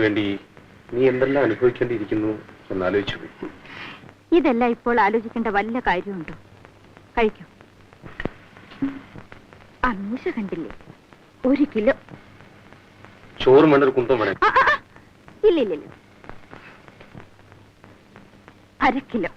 വേണ്ടി നീ എന്തെല്ലാം അനുഭവിക്കേണ്ടിയിരിക്കുന്നു എന്നാലോചിച്ചു. ഇതെല്ലാം ഇപ്പോൾ ആലോചിക്കേണ്ട വല്ല കാര്യമുണ്ടോ? കഴിക്കൂ. അമ്മീശ കണ്ടില്ലേ? 1 കിലോ ചോറ് വേണ്ട, ഒരു കുന്തം വേണം. ഇല്ല, 1/2 കിലോ.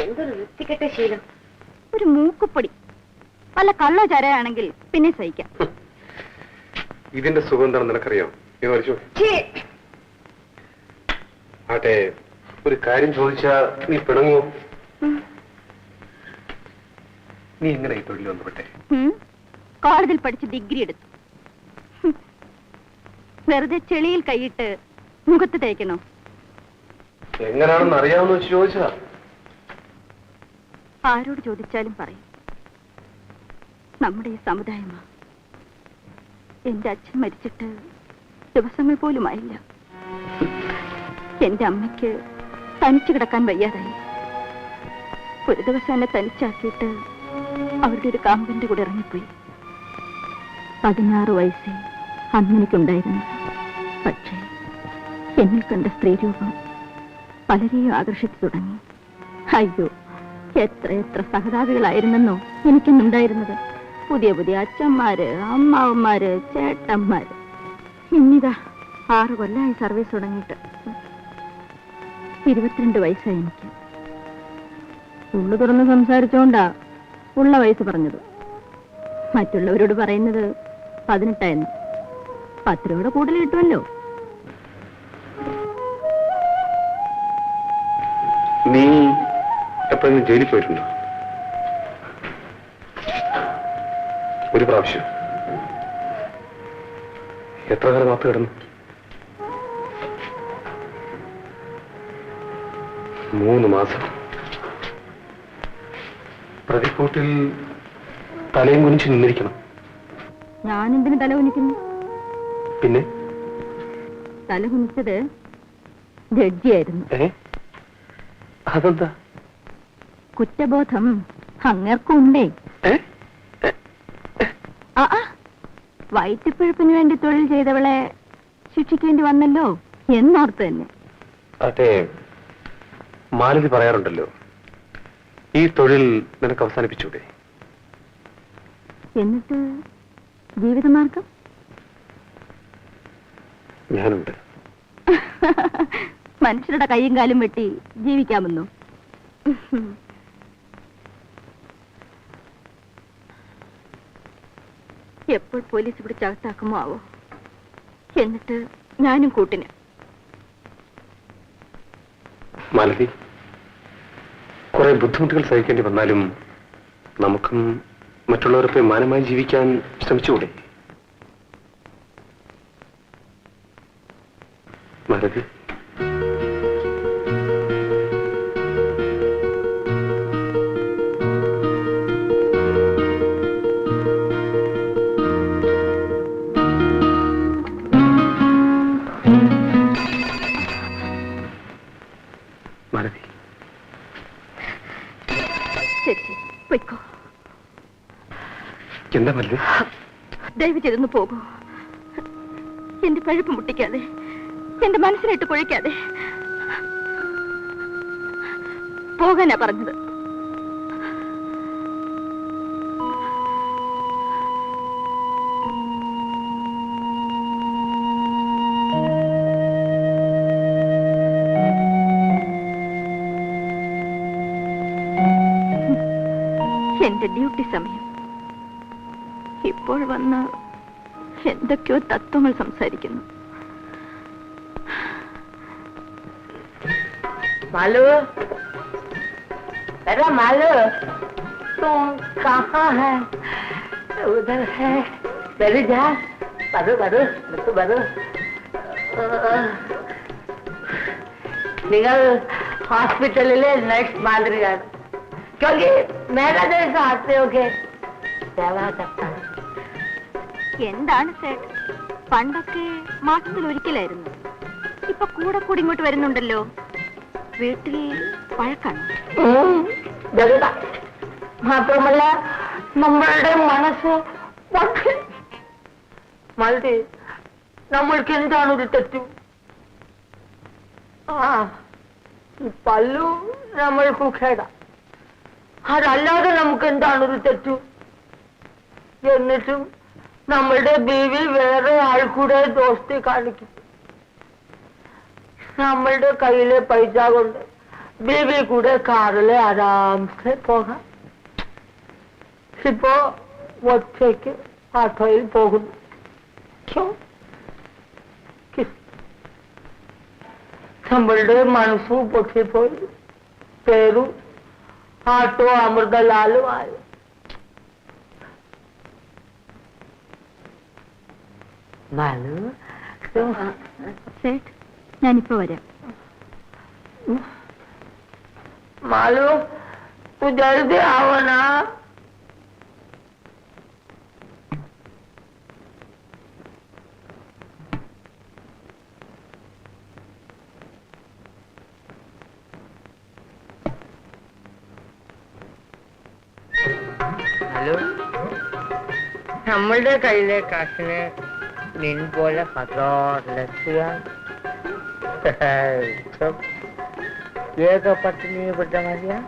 എന്തൊരു വൃത്തികെട്ട ശീലം. ഒരു മൂക്കുപ്പൊടി വല്ല കള്ള ചരയാണെങ്കിൽ പിന്നെ സഹിക്കാം. ഇതിന്റെ സുഖം എന്താണെന്ന് നിനക്കറിയാം. ആട്ടെ, ഒരു കാര്യം ചോദിച്ചാ നീ പിണങ്ങോ? നീ എങ്ങനെ ഈ തൊഴിൽ വന്നുപെട്ടെ? കോളേജിൽ പഠിച്ച് ഡിഗ്രി എടുത്തു. വെറുതെ ചെളിയിൽ കൈയിട്ട് മുഖത്ത് തേക്കണോ? എങ്ങനെയാണെന്ന് അറിയാമെന്ന് വെച്ച് ചോദിച്ചാ. ആരോട് ചോദിച്ചാലും പറയും നമ്മുടെ ഈ സമുദായമാ. എന്റെ അച്ഛൻ മരിച്ചിട്ട് ദിവസങ്ങൾ പോലും ആയില്ല. എന്റെ അമ്മയ്ക്ക് തനിച്ചു കിടക്കാൻ വയ്യാതായി. ഒരു ദിവസം എന്നെ തനിച്ചാക്കിയിട്ട് അവരുടെ ഒരു കാമ്പന്റെ കൂടെ ഇറങ്ങിപ്പോയി. 16 വയസ്സേ അന്നെനിക്കുണ്ടായിരുന്നു. പക്ഷേ എന്നിൽ കണ്ട സ്ത്രീരൂപം പലരെയും ആകർഷിച്ചു തുടങ്ങി. അയ്യോ, എത്ര സഹതാപികളായിരുന്നെന്നോ എനിക്കെന്നുണ്ടായിരുന്നത്. പുതിയ പുതിയ അച്ഛന്മാര്, അമ്മാവന്മാര്, ചേട്ടന്മാര്. ഇന്നിതാ 6 കൊല്ലമായി സർവീസ് തുടങ്ങിയിട്ട്. 22 വയസ്സായി എനിക്ക്. ഉള്ളു തുറന്ന് സംസാരിച്ചോണ്ടാ ഉള്ള വയസ്സ് പറഞ്ഞത്. മറ്റുള്ളവരോട് പറയുന്നത് 18 10 രൂപയുടെ കൂടുതൽ കിട്ടുമല്ലോ. നീ എപ്പോഴെങ്കിലും ജയിലിൽ പോയിട്ടുണ്ടോ? ഒരു പ്രാവശ്യം. എത്ര കാലം കാത്തു കിടന്നു? 3 മാസം. പ്രതിക്കൂട്ടിൽ തലയും കുനിച്ച് നിന്നിരിക്കണം. ഞാനെന്തിനു തല കുനിക്കുന്നു? പിന്നെ തല കുനിച്ചത് ജഡ്ജിയായിരുന്നു. അതെന്താ? കുറ്റബോധം അങ്ങേർക്കുണ്ടേ. വയറ്റിപ്പിഴപ്പിന് വേണ്ടി തൊഴിൽ ചെയ്തവളെ ശിക്ഷിക്കേണ്ടി വന്നല്ലോ എന്നോർത്ത് തന്നെ. അതെ, മാലതി പറയാറുണ്ടല്ലോ, ഈ തൊഴിൽ നിനക്ക് അവസാനിപ്പിച്ചൂടെ? എന്നിട്ട് ജീവിതമാർഗം? ഞാനുണ്ട്. മനുഷ്യരുടെ കൈയും കാലും വെട്ടി ജീവിക്കാമെന്നോ? എപ്പോൾ പോലീസ് പിടിച്ചകത്താക്കുമോ ആവോ. എന്നിട്ട് ഞാനും കൂട്ടിന്. മാലതി, കുറെ ബുദ്ധിമുട്ടുകൾ സഹിക്കേണ്ടി വന്നാലും നമുക്കും മറ്റുള്ളവരൊക്കെ മാനമായി ജീവിക്കാൻ ശ്രമിച്ചുകൂടെ? മാലതി, മാലതി, ശരി, പൊയ്ക്കോ. എന്താ മല്ലി? ദയവ് ചെയ്തൊന്ന് പോകൂ. എന്റെ പഴുപ്പ് മുട്ടിക്കാതെ, എന്റെ മനസ്സിനായിട്ട് കുഴയ്ക്കാതെ പോകാനാ പറഞ്ഞത്. എന്റെ ഡ്യൂട്ടി സമയം. ഇപ്പോൾ വന്ന് എന്തൊക്കെയോ തത്വങ്ങൾ സംസാരിക്കുന്നു. मालू, अरे मालू, तुम कहाँ है? उधर है. बैठ जा. बदू, बदू. നിങ്ങൾ ഹോസ്പിറ്റലിലെ നഴ്സ് മാതിരിയാണ്. क्योंकि मेरा जैसा आते हो के सेवा करता है. എന്താണ് സേട്ട്? പണ്ടൊക്കെ മാസത്തിൽ ഒരിക്കലായിരുന്നു. ഇപ്പൊ കൂടെ കൂടി ഇങ്ങോട്ട് വരുന്നുണ്ടല്ലോ. വീട്ടിൽ വഴക്കാണ്. മാത്രമല്ല നമ്മളുടെ മനസ്സ് മതി. നമ്മൾക്ക് എന്താണ് ഒരു തെറ്റു? ഈ പല്ലു നമ്മൾക്ക് ഖേട. അതല്ലാതെ നമുക്ക് എന്താണ് ഒരു തെറ്റു? എന്നിട്ടും നമ്മളുടെ ബീവി വേറെ ആൾ കൂടെ ദോസ്തി കാണിക്കും. നമ്മളുടെ കയ്യിലെ പൈസ കൊണ്ട് ബീവി കൂടെ കാറിലെ ആരാംസെ പോകാം. ഇപ്പോ ഒറ്റയ്ക്ക് ഓട്ടോയിൽ പോകുന്നു. നമ്മളുടെ മനസ്സു പൊട്ടിപ്പോയി. പേരും ആട്ടോ അമൃതലാലും ആയി. സേठ ഞാനിപ്പോ വരാം. മാലു तू जल्दी आओ ना. ഹലോ, നമ്മളുടെ കയ്യിലെ കാശിന് നിൻ പോലെ ഏക പട്ടിണിപ്പെട്ട മതിയാ.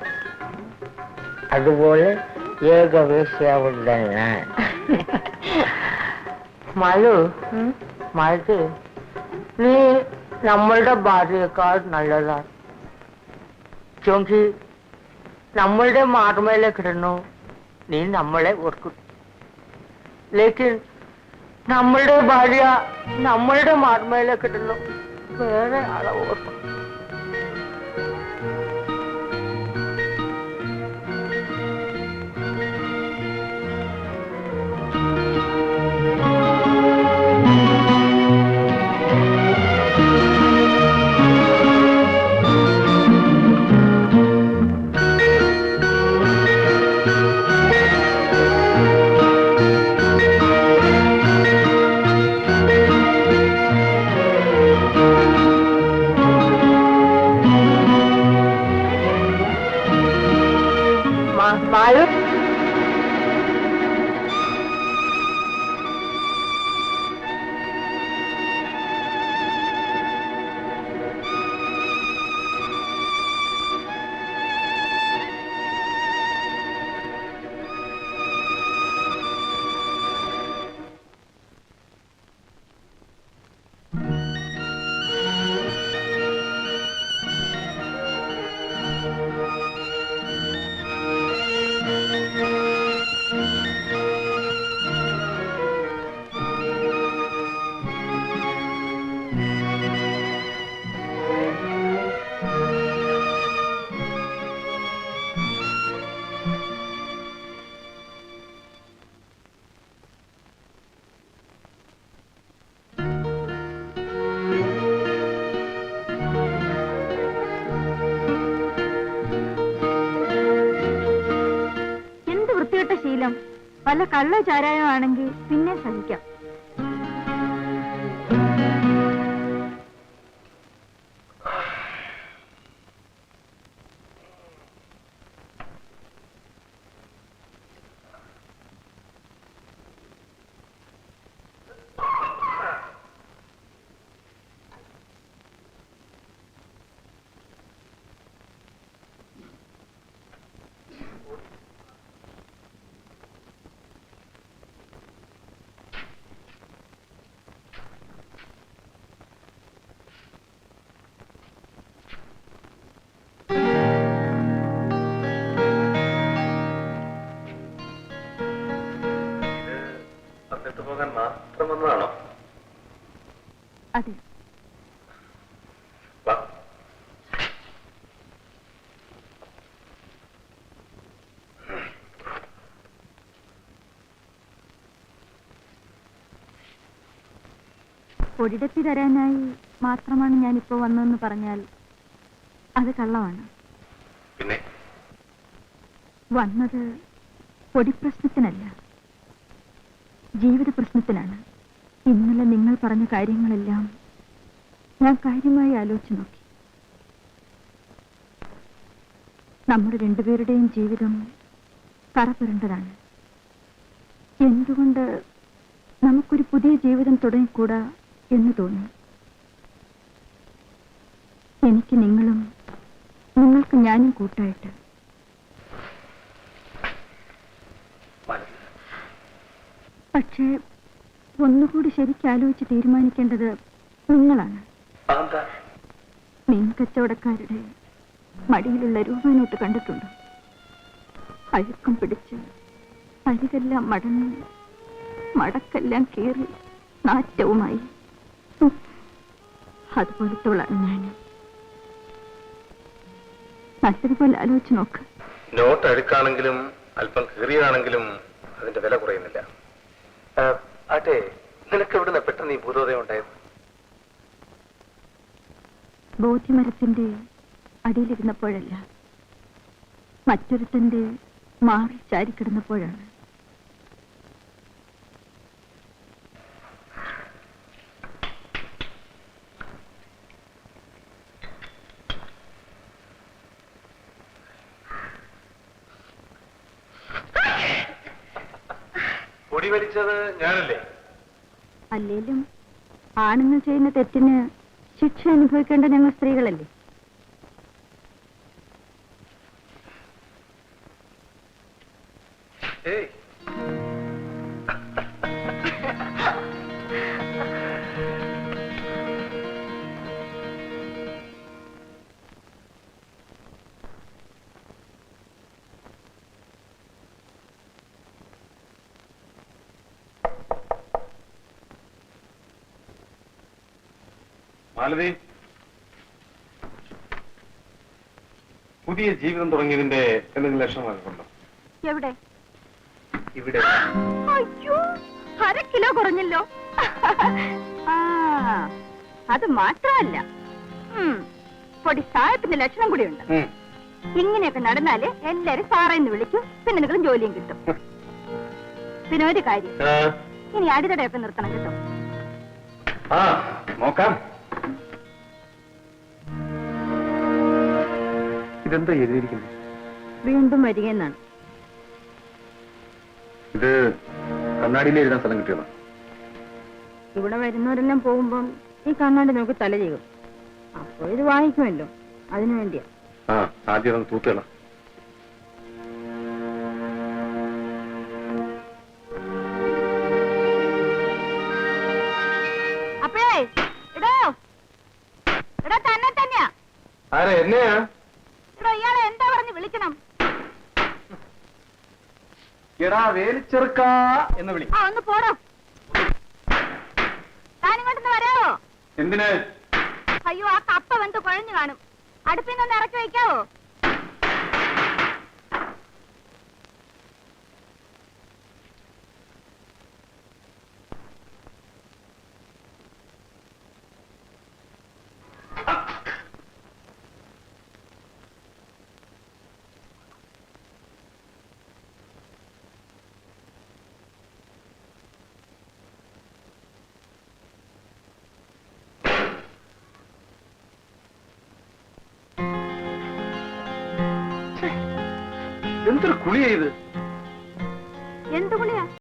അതുപോലെ ഏകവേശ്യാവുള്ള ഞാൻ. മാലു, മാലു, നീ നമ്മളുടെ ഭാര്യയേക്കാൾ നല്ലതാണ്. ക്യോങ്കി നമ്മളുടെ മാർമേലെ കിടന്നു നീ നമ്മളെ ഓർക്കും. ലേക്കിൻ നമ്മളുടെ ഭാര്യ നമ്മളുടെ മാർമേലെ കിടന്നു വേറെ ആളെ ഓർക്കും. വല്ല കള്ള ചാരായം ആണെങ്കിൽ പിന്നെ സഹിക്കാം. പോകാൻ മാത്രം വന്നതാണോ? അതെ. ഒരിടത്തി തരാനായി മാത്രമാണ് ഞാനിപ്പോ വന്നതെന്ന് പറഞ്ഞാൽ അത് കള്ളമാണ്. പിന്നെ വന്നത് പൊടിപ്രശ്നത്തിനല്ല, ജീവിത പ്രശ്നത്തിനാണ്. ഇന്നലെ നിങ്ങൾ പറഞ്ഞ കാര്യങ്ങളെല്ലാം ഞാൻ കാര്യമായി ആലോചിച്ചു നോക്കി. നമ്മുടെ രണ്ടുപേരുടെയും ജീവിതം കറപുരണ്ടതാണ്. എന്തുകൊണ്ട് നമുക്കൊരു പുതിയ ജീവിതം തുടങ്ങിക്കൂടാ എന്ന് തോന്നി. എനിക്ക് നിങ്ങളും നിങ്ങൾക്ക് ഞാനും കൂട്ടായിട്ട്. പക്ഷേ ഒന്നുകൂടി ശരിക്കും ആലോചിച്ച് തീരുമാനിക്കേണ്ടത് നിങ്ങളാണ്. മീൻ കച്ചവടക്കാരുടെ മടിയിലുള്ള രൂപനോട്ട് കണ്ടിട്ടുണ്ടോ? അഴുക്കം പിടിച്ച് അരികെല്ലാം മടങ്ങി മടക്കെല്ലാം കീറി നാറ്റവുമായി. അതുപോലത്തോളാണ് ഞാൻ. നല്ലതുപോലെ ആലോചിച്ച് നോക്ക്. നോട്ട് അഴുക്കാണെങ്കിലും അല്പം കീറിയതാണെങ്കിലും അതിന്റെ വില കുറയുന്നില്ല. ആട്ടെ, നിനക്ക് എവിടുന്ന പെട്ടെന്ന് ഈ ഭൂതോദയം ഉണ്ടായത്? ബോധ്യമരത്തിന്റെ അടിയിലിരുന്നപ്പോഴല്ല, മറ്റൊരുത്തന്റെ മാറി ചാരിക്കിടന്നപ്പോഴാണ്. പൊടി വലിച്ചത് ഞാനല്ലേ? അല്ലേലും ആണുങ്ങൾ ചെയ്യുന്ന തെറ്റിന് ശിക്ഷ അനുഭവിക്കേണ്ട ഞങ്ങൾ സ്ത്രീകളല്ലേ? ഏയ്, മാലതി, പുതിയ ജീവിതം തുടങ്ങിയതിന്റെ എന്തെങ്കിലും ലക്ഷണമൊക്കെ ഉണ്ടോ? എവിടെ? ഇവിടെ. അയ്യോ, 1/2 കിലോ കുറഞ്ഞല്ലോ. ആ, അത് മാത്രമല്ല, പൊടി സാഹത്തിന്റെ ലക്ഷണം കൂടിയുണ്ട്. ഇങ്ങനെയൊക്കെ നടന്നാല് എല്ലാരും സാറേന്ന് വിളിക്കും, പിന്നെ നിങ്ങളും ജോലിയും കിട്ടും. പിന്നെ ഒരു കാര്യം, ഇനി അടിതടയൊക്കെ നിർത്തണം കേട്ടോ. ആ, നോക്കാം. ഇതെന്താ എഴുതിയിരിക്കുന്നത്? വീണ്ടും വരികയെന്നാണ്. ഇത് കണ്ണാടിയിൽ എഴുതാൻ സ്ഥലം കിട്ടിയതാ? ഇവിടെ വരുന്നവരെല്ലാം പോകുമ്പം ഈ കണ്ണാടി നോക്കി തല ചെയ്യും. അപ്പൊ ഇത് വാങ്ങിക്കുമല്ലോ, അതിനു വേണ്ടിയാ. ആ, ആദ്യം ഒന്ന് തൂത്തുകള. അപ്പഴേ ഇടോ ഇടോ തന്നെ തന്നെയാ. ആരാ? എന്നെയാ? ഇടോ, ഇയാളെ എന്താ പറഞ്ഞ് വിളിക്കണം? എടാ വേലിച്ചെറുക്ക എന്ന് വിളി. ആ, ഒന്ന് പോടോ. താനിങ്ങോട്ടൊന്ന് വരാവോ? എന്തിന്? അയ്യോ, ആ കപ്പ വെന്ത് കുഴഞ്ഞു കാണും. അടുപ്പിൽ നിന്ന് ഇറക്കി വയ്ക്കാവോ? എന്തൊരു കുളിയാ ഇത്? എന്ത് കുളിയാ?